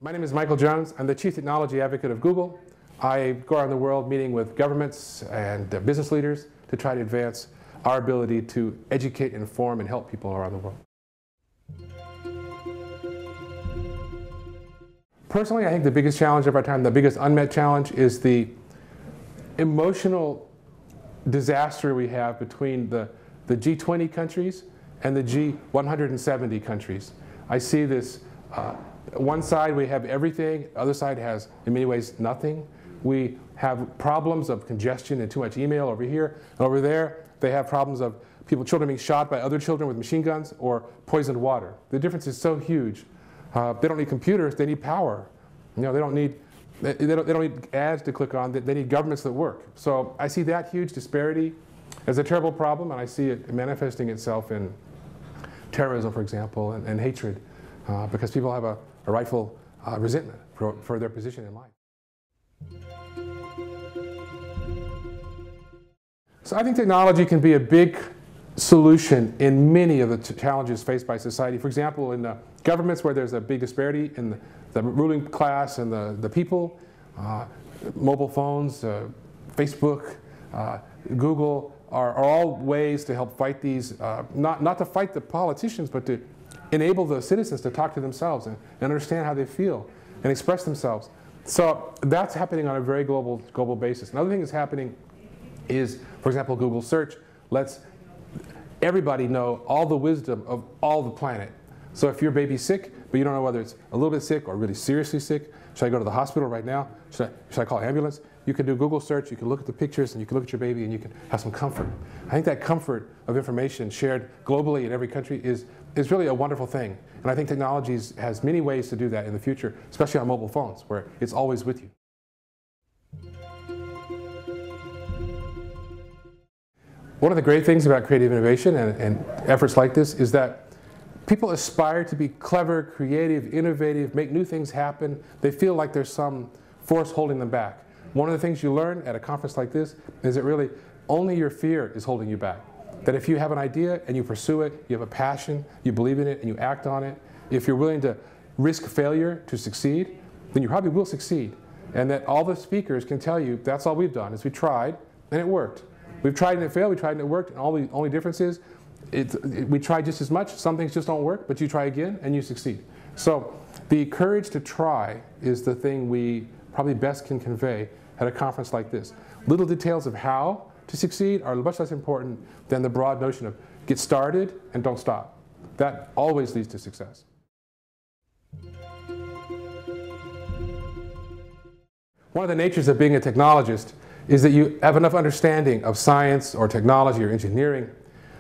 My name is Michael Jones. I'm the Chief Technology Advocate of Google. I go around the world meeting with governments and business leaders to try to advance our ability to educate, inform, and help people around the world. Personally, I think the biggest challenge of our time, the biggest unmet challenge, is the emotional disaster we have between the G20 countries and the G170 countries. I see this, one side we have everything, the other side has, in many ways, nothing. We have problems of congestion and too much email over here. And over there, they have problems of children being shot by other children with machine guns or poisoned water. The difference is so huge. They don't need computers, they need power. You know, they don't need ads to click on, they need governments that work. So I see that huge disparity as a terrible problem, and I see it manifesting itself in terrorism, for example, and hatred, because people have a rightful resentment for their position in life. So I think technology can be a big solution in many of the challenges faced by society. For example, in governments where there's a big disparity in the ruling class and the people, mobile phones, Facebook, Google are all ways to help fight these, not to fight the politicians, but to enable the citizens to talk to themselves and understand how they feel and express themselves. So that's happening on a very global basis. Another thing that's happening is, for example, Google search lets everybody know all the wisdom of all the planet. So if your baby's sick, but you don't know whether it's a little bit sick or really seriously sick, should I go to the hospital right now? Should I call an ambulance? You can do Google search, you can look at the pictures, and you can look at your baby, and you can have some comfort. I think that comfort of information shared globally in every country is really a wonderful thing. And I think technology has many ways to do that in the future, especially on mobile phones, where it's always with you. One of the great things about creative innovation and efforts like this is that people aspire to be clever, creative, innovative, make new things happen. They feel like there's some force holding them back. One of the things you learn at a conference like this is that really only your fear is holding you back. That if you have an idea and you pursue it, you have a passion, you believe in it, and you act on it, if you're willing to risk failure to succeed, then you probably will succeed. And that all the speakers can tell you that's all we've done, is we tried and it worked. We've tried and it failed, we tried and it worked, and the only difference is we try just as much, some things just don't work, but you try again and you succeed. So the courage to try is the thing we probably best can convey at a conference like this. Little details of how to succeed are much less important than the broad notion of get started and don't stop. That always leads to success. One of the natures of being a technologist is that you have enough understanding of science or technology or engineering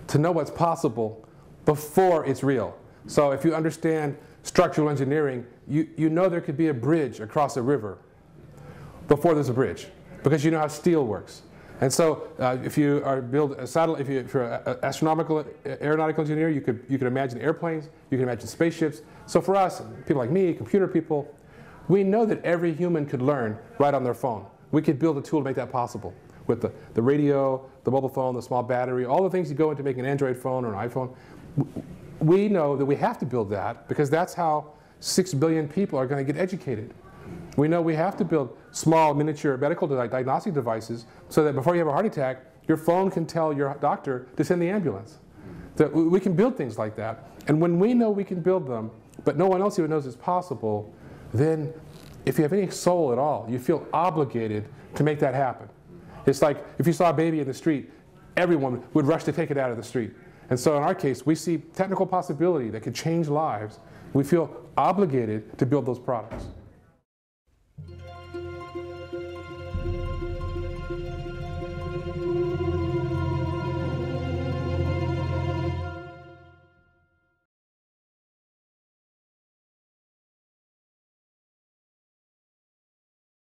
to know what's possible before it's real. So if you understand structural engineering, you know there could be a bridge across a river before there's a bridge, because you know how steel works. And so if you build a satellite, if you're an astronomical aeronautical engineer, you could imagine airplanes, you can imagine spaceships. So for us, people like me, computer people, we know that every human could learn right on their phone. We could build a tool to make that possible with the radio, the mobile phone, the small battery, all the things that go into making an Android phone or an iPhone. We know that we have to build that because that's how 6 billion people are going to get educated. We know we have to build small miniature medical diagnostic devices so that before you have a heart attack, your phone can tell your doctor to send the ambulance. So we can build things like that. And when we know we can build them, but no one else even knows it's possible, then if you have any soul at all, you feel obligated to make that happen. It's like if you saw a baby in the street, everyone would rush to take it out of the street. And so in our case, we see technical possibility that could change lives. We feel obligated to build those products.